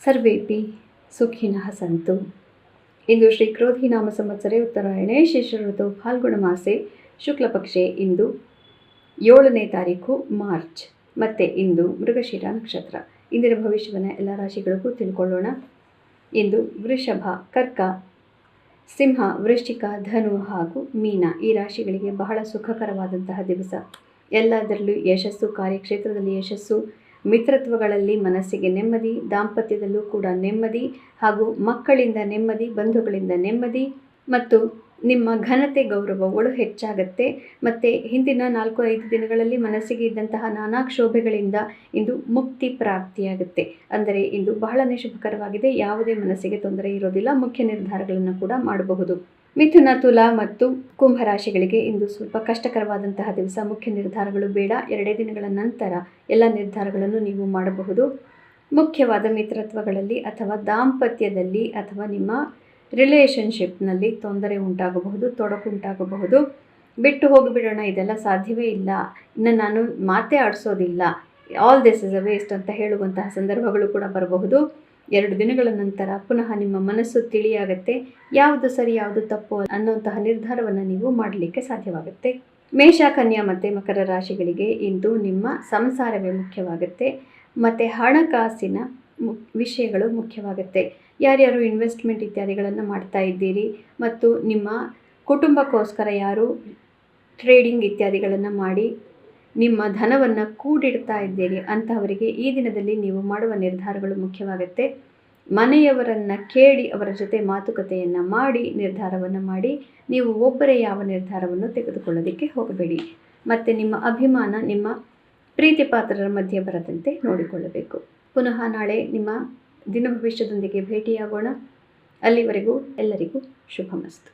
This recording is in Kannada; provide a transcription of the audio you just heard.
ಸರ್ವೇಪಿ ಸುಖಿನಃ ಸಂತು. ಇಂದು ಶ್ರೀ ಕ್ರೋಧಿ ನಾಮ ಸಂವತ್ಸರೆ ಉತ್ತರಾಯಣೆ ಶಿಶಿರ ಋತು ಫಾಲ್ಗುಣ ಮಾಸೆ ಶುಕ್ಲಪಕ್ಷೆ ಇಂದು 7ನೇ ತಾರೀಕು ಮಾರ್ಚ್ ಮತ್ತು ಇಂದು ಮೃಗಶಿರ ನಕ್ಷತ್ರ. ಇಂದಿನ ಭವಿಷ್ಯವನ್ನು ಎಲ್ಲ ರಾಶಿಗಳಿಗೂ ತಿಳ್ಕೊಳ್ಳೋಣ. ಇಂದು ವೃಷಭ, ಕರ್ಕ, ಸಿಂಹ, ವೃಶ್ಚಿಕ, ಧನು ಹಾಗೂ ಮೀನ ಈ ರಾಶಿಗಳಿಗೆ ಬಹಳ ಸುಖಕರವಾದಂತಹ ದಿವಸ. ಎಲ್ಲದರಲ್ಲೂ ಯಶಸ್ಸು, ಕಾರ್ಯಕ್ಷೇತ್ರದಲ್ಲಿ ಯಶಸ್ಸು, ಮಿತ್ರತ್ವಗಳಲ್ಲಿ ಮನಸ್ಸಿಗೆ ನೆಮ್ಮದಿ, ದಾಂಪತ್ಯದಲ್ಲೂ ಕೂಡ ನೆಮ್ಮದಿ ಹಾಗೂ ಮಕ್ಕಳಿಂದ ನೆಮ್ಮದಿ, ಬಂಧುಗಳಿಂದ ನೆಮ್ಮದಿ ಮತ್ತು ನಿಮ್ಮ ಘನತೆ ಗೌರವಗಳು ಹೆಚ್ಚಾಗತ್ತೆ. ಮತ್ತು ಹಿಂದಿನ 4-5 ದಿನಗಳಲ್ಲಿ ಮನಸ್ಸಿಗೆ ಇದ್ದಂತಹ ನಾನಾ ಕ್ಷೋಭೆಗಳಿಂದ ಇಂದು ಮುಕ್ತಿ ಪ್ರಾಪ್ತಿಯಾಗುತ್ತೆ. ಅಂದರೆ ಇಂದು ಬಹಳನೇ ಶುಭಕರವಾಗಿದೆ. ಯಾವುದೇ ಮನಸ್ಸಿಗೆ ತೊಂದರೆ ಇರೋದಿಲ್ಲ. ಮುಖ್ಯ ನಿರ್ಧಾರಗಳನ್ನು ಕೂಡ ಮಾಡಬಹುದು. ಮಿಥುನ, ತುಲಾ ಮತ್ತು ಕುಂಭ ರಾಶಿಗಳಿಗೆ ಇಂದು ಸ್ವಲ್ಪ ಕಷ್ಟಕರವಾದಂತಹ ದಿವಸ. ಮುಖ್ಯ ನಿರ್ಧಾರಗಳು ಬೇಡ. 2 ದಿನಗಳ ನಂತರ ಎಲ್ಲ ನಿರ್ಧಾರಗಳನ್ನು ನೀವು ಮಾಡಬಹುದು. ಮುಖ್ಯವಾದ ಮಿತ್ರತ್ವಗಳಲ್ಲಿ ಅಥವಾ ದಾಂಪತ್ಯದಲ್ಲಿ ಅಥವಾ ನಿಮ್ಮ ರಿಲೇಷನ್ಶಿಪ್ನಲ್ಲಿ ತೊಂದರೆ ಉಂಟಾಗಬಹುದು, ತೊಡಕುಂಟಾಗಬಹುದು. ಬಿಟ್ಟು ಹೋಗಿಬಿಡೋಣ, ಇದೆಲ್ಲ ಸಾಧ್ಯವೇ ಇಲ್ಲ, ಇನ್ನು ನಾನು ಮಾತೇ ಆಡಿಸೋದಿಲ್ಲ, all this is a waste ಅಂತ ಹೇಳುವಂತಹ ಸಂದರ್ಭಗಳು ಕೂಡ ಬರಬಹುದು. 2 ದಿನಗಳ ನಂತರ ಪುನಃ ನಿಮ್ಮ ಮನಸ್ಸು ತಿಳಿಯಾಗತ್ತೆ. ಯಾವುದು ಸರಿ ಯಾವುದು ತಪ್ಪು ಅನ್ನುವಂತಹ ನಿರ್ಧಾರವನ್ನು ನೀವು ಮಾಡಲಿಕ್ಕೆ ಸಾಧ್ಯವಾಗುತ್ತೆ. ಮೇಷ, ಕನ್ಯಾ ಮತ್ತು ಮಕರ ರಾಶಿಗಳಿಗೆ ಇಂದು ನಿಮ್ಮ ಸಂಸಾರವೇ ಮುಖ್ಯವಾಗುತ್ತೆ ಮತ್ತು ಹಣಕಾಸಿನ ವಿಷಯಗಳು ಮುಖ್ಯವಾಗುತ್ತೆ. ಯಾರ್ಯಾರು ಇನ್ವೆಸ್ಟ್ಮೆಂಟ್ ಇತ್ಯಾದಿಗಳನ್ನು ಮಾಡ್ತಾ ಇದ್ದೀರಿ ಮತ್ತು ನಿಮ್ಮ ಕುಟುಂಬಕ್ಕೋಸ್ಕರ ಯಾರು ಟ್ರೇಡಿಂಗ್ ಇತ್ಯಾದಿಗಳನ್ನು ಮಾಡಿ ನಿಮ್ಮ ಧನವನ್ನು ಕೂಡಿಡ್ತಾ ಇದ್ದೀರಿ ಅಂತಹವರಿಗೆ ಈ ದಿನದಲ್ಲಿ ನೀವು ಮಾಡುವ ನಿರ್ಧಾರಗಳು ಮುಖ್ಯವಾಗುತ್ತೆ. ಮನೆಯವರನ್ನು ಕೇಳಿ ಅವರ ಜೊತೆ ಮಾತುಕತೆಯನ್ನು ಮಾಡಿ ನಿರ್ಧಾರವನ್ನು ಮಾಡಿ. ನೀವು ಒಬ್ಬರೇ ಯಾವ ನಿರ್ಧಾರವನ್ನು ತೆಗೆದುಕೊಳ್ಳೋದಕ್ಕೆ ಹೋಗಬೇಡಿ. ಮತ್ತು ನಿಮ್ಮ ಅಭಿಮಾನ ನಿಮ್ಮ ಪ್ರೀತಿ ಪಾತ್ರರ ಮಧ್ಯೆ ಬರದಂತೆ ನೋಡಿಕೊಳ್ಳಬೇಕು. ಪುನಃ ನಾಳೆ ನಿಮ್ಮ ದಿನ ಭವಿಷ್ಯದೊಂದಿಗೆ ಭೇಟಿಯಾಗೋಣ. ಅಲ್ಲಿವರೆಗೂ ಎಲ್ಲರಿಗೂ ಶುಭಮಸ್ತು.